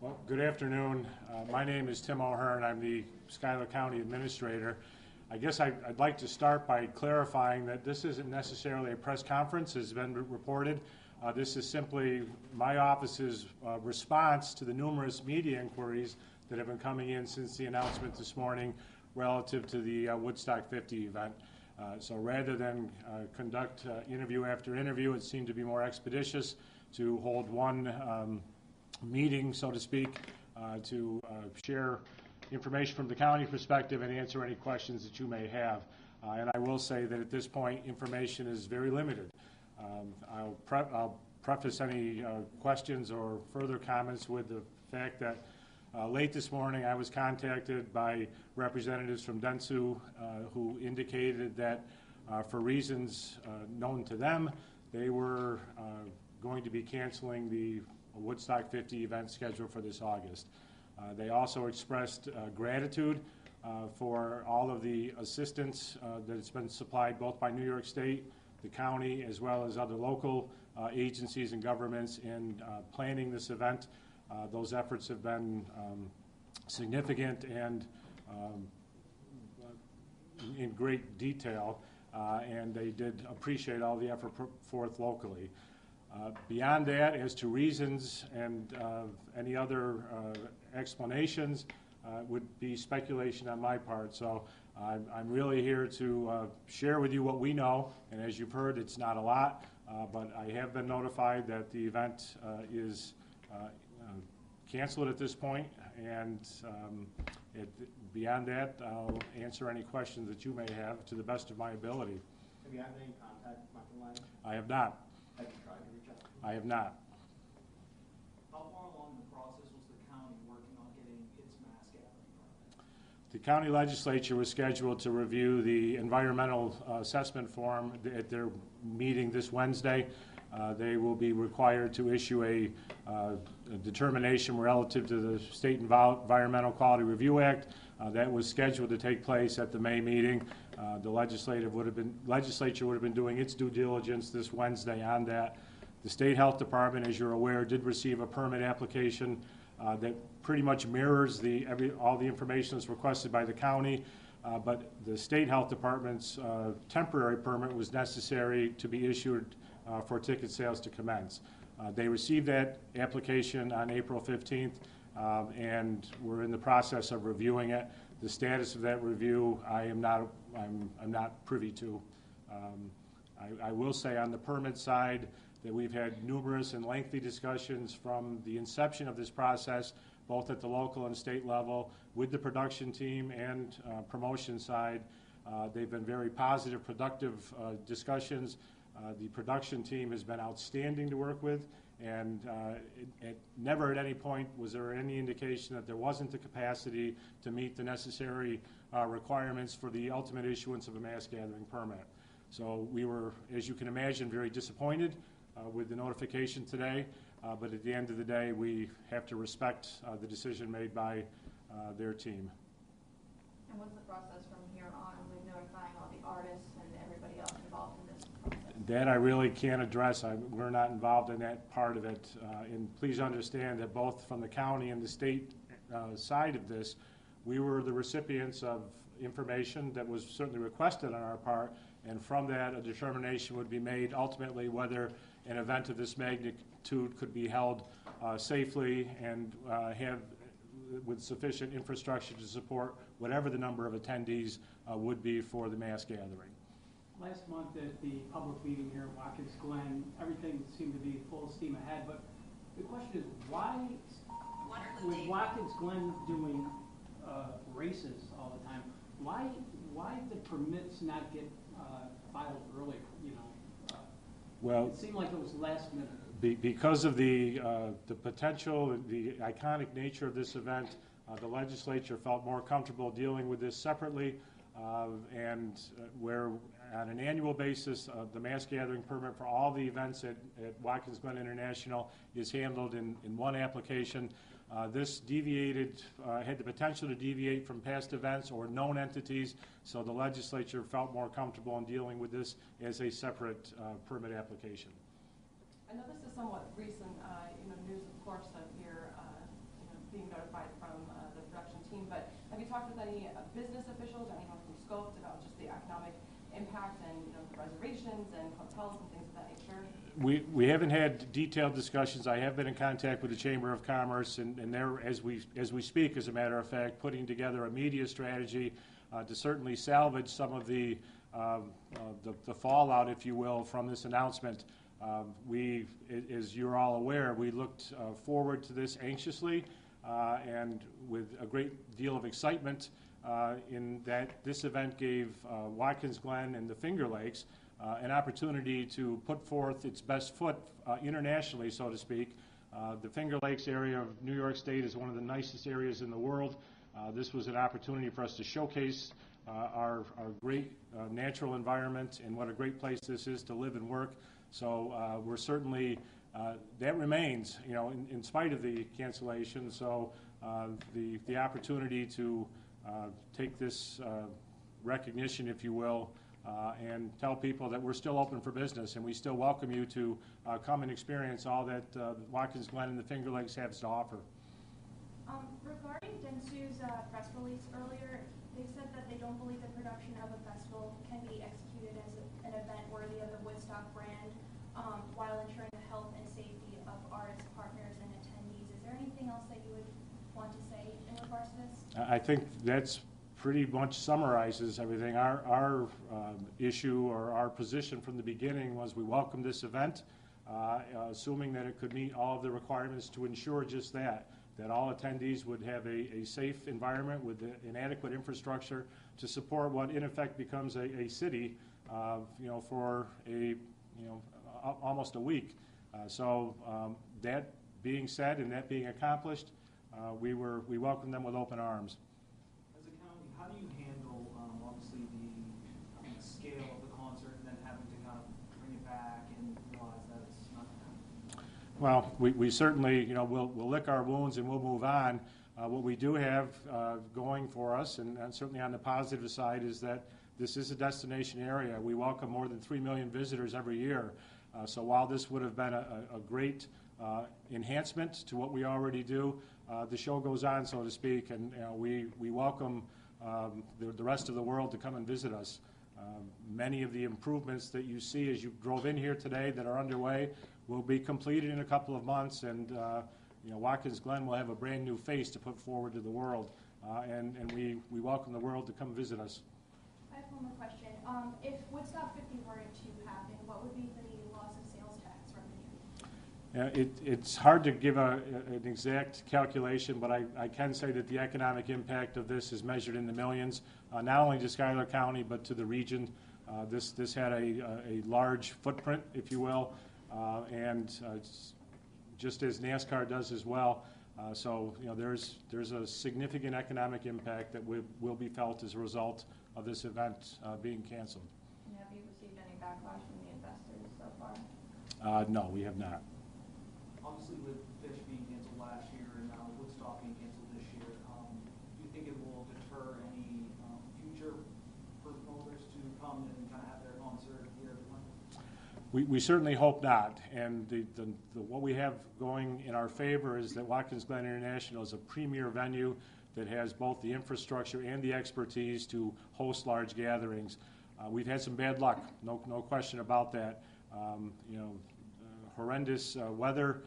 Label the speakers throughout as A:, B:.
A: Well, good afternoon. My name is Tim O'Hearn. I'm the Schuyler County Administrator. I guess I'd like to start by clarifying that this isn't necessarily a press conference, as has been reported. This is simply my office's response to the numerous media inquiries that have been coming in since the announcement this morning relative to the Woodstock 50 event. So rather than conduct interview after interview, it seemed to be more expeditious to hold one meeting, so to speak, to share information from the county perspective and answer any questions that you may have. And I will say that at this point, information is very limited. I'll preface any questions or further comments with the fact that late this morning I was contacted by representatives from Dentsu who indicated that for reasons known to them, they were going to be canceling the Woodstock 50 event scheduled for this August. They also expressed gratitude for all of the assistance that has been supplied both by New York State, the county, as well as other local agencies and governments in planning this event. Those efforts have been significant and in great detail, and they did appreciate all the effort put forth locally. Beyond that, as to reasons and any other explanations, would be speculation on my part. So I'm really here to share with you what we know, and as you've heard, it's not a lot, but I have been notified that the event is canceled at this point, and beyond that, I'll answer any questions that you may have to the best of my ability.
B: Have you had any contact with Michael Lang?
A: I have not.
B: Have you tried to reach out?
A: I have not.
C: How far along the process was the county working on getting its mass gathering permit?
A: The county legislature was scheduled to review the environmental assessment form at their meeting this Wednesday. They will be required to issue a determination relative to the State Environmental Quality Review Act. That was scheduled to take place at the May meeting. The legislature would have been doing its due diligence this Wednesday on that. The State Health Department, as you're aware, did receive a permit application that pretty much mirrors all the information that's requested by the county, but the State Health Department's temporary permit was necessary to be issued for ticket sales to commence. They received that application on April 15th, and we're in the process of reviewing it. The status of that review, I'm not privy to. I will say on the permit side that we've had numerous and lengthy discussions from the inception of this process, both at the local and state level, with the production team and promotion side. They've been very positive, productive discussions. The production team has been outstanding to work with, and never at any point was there any indication that there wasn't the capacity to meet the necessary requirements for the ultimate issuance of a mass gathering permit. So we were, as you can imagine, very disappointed with the notification today, but at the end of the day, we have to respect the decision made by their team.
D: And what's the process from here on with notifying all the artists and everybody else involved in this process?
A: That I really can't address. We're not involved in that part of it. And please understand that both from the county and the state side of this, we were the recipients of information that was certainly requested on our part, and from that a determination would be made ultimately whether an event of this magnitude could be held safely and have with sufficient infrastructure to support whatever the number of attendees would be for the mass gathering.
E: Last month at the public meeting here at Watkins Glen, everything seemed to be full steam ahead, but the question is why, with Watkins Glen doing races all the time, why did permits not get filed earlier, you know?
A: Well,
E: it seemed like it was last minute.
A: Because of the potential, the iconic nature of this event, the legislature felt more comfortable dealing with this separately, and where on an annual basis, the mass gathering permit for all the events at Watkins Glen International is handled in one application. This deviated, had the potential to deviate from past events or known entities, so the legislature felt more comfortable in dealing with this as a separate permit application.
D: I know this is somewhat recent, news, of course, of your
F: any business officials or anyone from Scopes about just the economic impact and, you know, the reservations and hotels and things of that nature?
A: We haven't had detailed discussions. I have been in contact with the Chamber of Commerce, and they're, as we speak, as a matter of fact, putting together a media strategy to certainly salvage some of the fallout, if you will, from this announcement. As you're all aware, we looked forward to this anxiously and with a great deal of excitement in that this event gave Watkins Glen and the Finger Lakes an opportunity to put forth its best foot internationally, so to speak. The Finger Lakes area of New York State is one of the nicest areas in the world. This was an opportunity for us to showcase our great natural environment and what a great place this is to live and work. So we're certainly, that remains, you know, in spite of the cancellation. So the opportunity to take this recognition, if you will, and tell people that we're still open for business and we still welcome you to come and experience all that Watkins Glen and the Finger Lakes has to offer.
D: Regarding Dentsu's press release earlier, they said that they don't believe the production of a festival can be executed as an event worthy of the Woodstock brand while ensuring the health and safety of artists, partners, and attendees. Is there anything else that you would want to say in regards to this?
A: I think that's pretty much summarizes everything. Our issue or our position from the beginning was we welcomed this event, assuming that it could meet all of the requirements to ensure just that all attendees would have a safe environment with an adequate infrastructure to support what in effect becomes a city, you know, for almost a week. So that being said and that being accomplished, we welcomed them with open arms.
C: As a county, how do you handle, obviously, the scale of the concert and then having to kind of bring it back and realize that it's not going to happen?
A: Well, we certainly, you know, we'll lick our wounds and we'll move on. What we do have going for us, and certainly on the positive side, is that this is a destination area. We welcome more than 3 million visitors every year. So while this would have been a great enhancement to what we already do, the show goes on, so to speak, and you know, we welcome the rest of the world to come and visit us. Many of the improvements that you see as you drove in here today that are underway will be completed in a couple of months, and you know, Watkins Glen will have a brand new face to put forward to the world, and we welcome the world to come visit us.
D: I have one more question. If Woodstock 50 were to happen, what would be the loss of sales tax revenue?
A: It's hard to give an exact calculation, but I can say that the economic impact of this is measured in the millions, not only to Schuyler County but to the region. This had a large footprint, if you will, and just as NASCAR does as well. So you know, there's a significant economic impact that will be felt as a result of this event being canceled.
D: And have you received any backlash from the investors so far?
A: No, we have not.
C: Obviously, with Fish being canceled last year and now Woodstock being canceled this year, do you think it will deter any future promoters to come and kind of have their concert here every month?
A: We certainly hope not. And what we have going in our favor is that Watkins Glen International is a premier venue that has both the infrastructure and the expertise to host large gatherings. We've had some bad luck, no question about that. You know, horrendous weather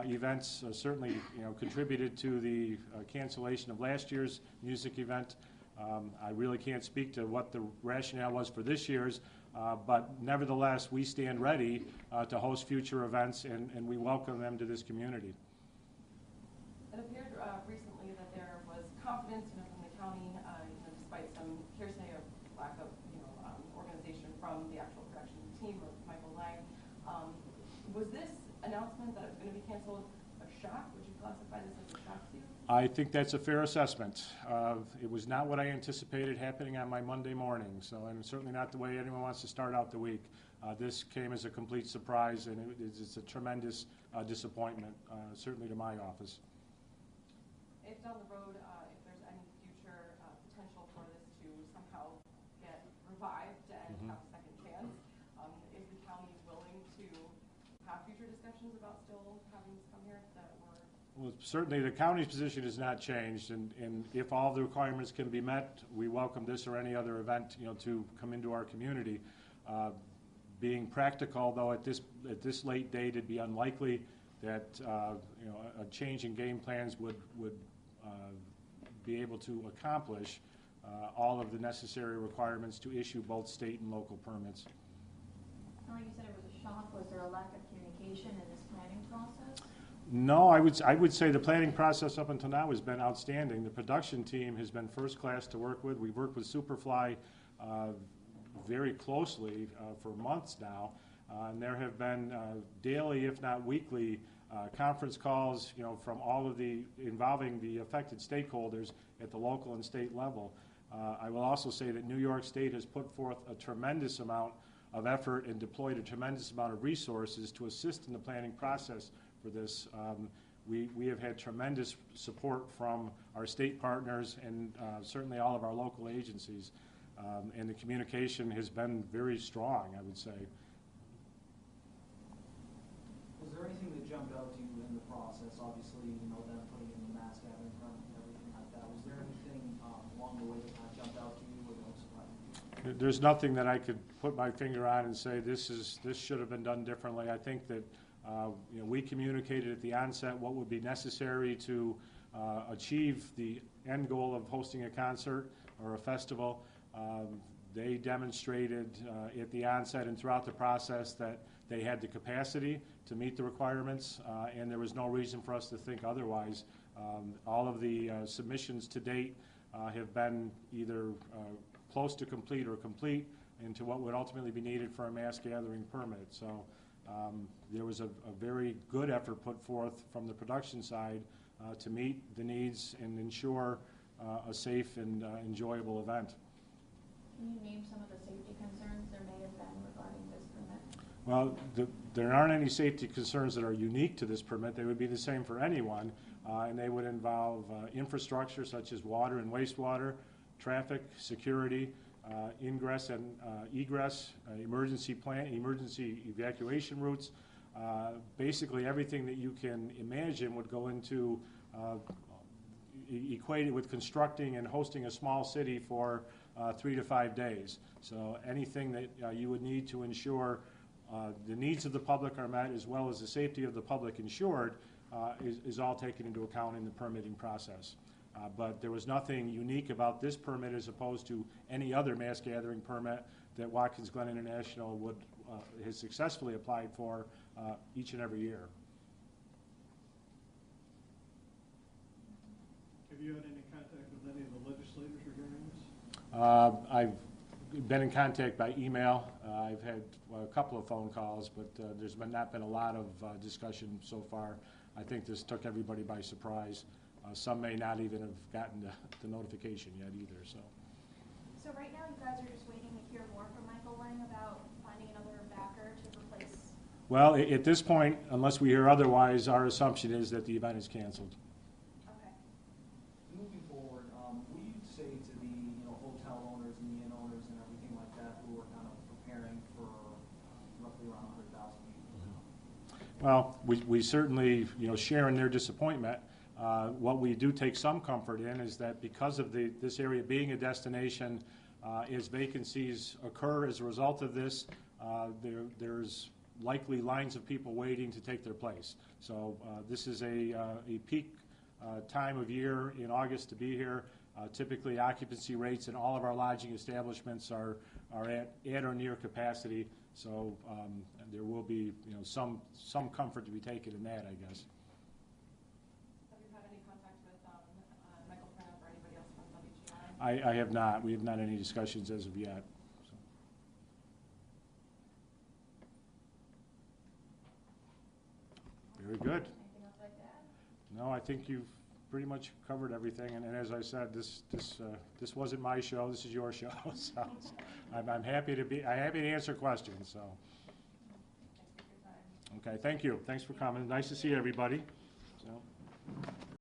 A: events certainly, you know, contributed to the cancellation of last year's music event. I really can't speak to what the rationale was for this year's, but nevertheless, we stand ready to host future events, and we welcome them to this community.
F: It appeared recently that there was confidence, you know, from the county, you know, despite some hearsay or lack of, you know, organization from the actual production team or Michael Lang. Was this announcement that it was going to be canceled a shock? Would you classify this as a shock to you?
A: I think that's a fair assessment. It was not what I anticipated happening on my Monday morning, and certainly not the way anyone wants to start out the week. This came as a complete surprise, and it's a tremendous disappointment, certainly to my office.
F: If down the road, if there's any future potential for this to somehow get revived and have a second chance, is the county willing to have future discussions about still having this come here?
A: Well, certainly the county's position has not changed, and if all the requirements can be met, we welcome this or any other event, to come into our community. Being practical, though, at this late date, it'd be unlikely that a change in game plans would be able to accomplish all of the necessary requirements to issue both state and local permits.
G: You said it was a shock. Was there a lack of communication in this planning process?
A: No, I would say the planning process up until now has been outstanding. The production team has been first class to work with. We've worked with Superfly very closely for months now, and there have been daily, if not weekly, conference calls, from all of involving the affected stakeholders at the local and state level. I will also say that New York State has put forth a tremendous amount of effort and deployed a tremendous amount of resources to assist in the planning process for this. We have had tremendous support from our state partners and certainly all of our local agencies. And the communication has been very strong, I would say.
C: Was there anything that jumped out to you in the process? Obviously, them putting in the mass gathering permit and everything like that. Was there anything along the way that kind of jumped out to you or that surprised you?
A: There's nothing that I could put my finger on and say this should have been done differently. I think that we communicated at the onset what would be necessary to achieve the end goal of hosting a concert or a festival. They demonstrated at the onset and throughout the process that they had the capacity to meet the requirements, and there was no reason for us to think otherwise. All of the submissions to date have been either close to complete or complete into what would ultimately be needed for a mass gathering permit. So there was a very good effort put forth from the production side to meet the needs and ensure a safe and enjoyable event.
G: Can you name some of the safety concerns there may have been regarding this permit?
A: Well, there aren't any safety concerns that are unique to this permit. They would be the same for anyone, and they would involve infrastructure such as water and wastewater, traffic, security, ingress and egress, emergency evacuation routes. Basically everything that you can imagine would go into equated with constructing and hosting a small city for 3 to 5 days. So anything that you would need to ensure the needs of the public are met as well as the safety of the public insured is all taken into account in the permitting process. But there was nothing unique about this permit as opposed to any other mass gathering permit that Watkins Glen International has successfully applied for each and every year.
H: Have you had any contact with any of the legislators regarding this?
A: I've been in contact by email. I've had a couple of phone calls, but there's not been a lot of discussion so far. I think this took everybody by surprise. Some may not even have gotten the notification yet either. So
D: right now you guys are just waiting to hear more from Michael Lang about finding another backer to replace?
A: Well, at this point, unless we hear otherwise, our assumption is that the event is canceled.
D: Okay.
C: Moving forward, what do you say to the hotel owners and the inn owners and everything like that who are kind of preparing for roughly around 100,000 people?
A: Well, we certainly share in their disappointment. What we do take some comfort in is that because of this area being a destination, as vacancies occur as a result of this, there's likely lines of people waiting to take their place. So this is a peak time of year in August to be here. Typically occupancy rates in all of our lodging establishments are at or near capacity. So there will be some comfort to be taken in that, I guess. I have not. We have not any discussions as of yet. So. Very good.
G: Anything else like that?
A: No, I think you've pretty much covered everything. And as I said, this wasn't my show. This is your show. So I'm happy to answer questions. So. Okay. Thank you. Thanks for coming. Nice to see everybody. So.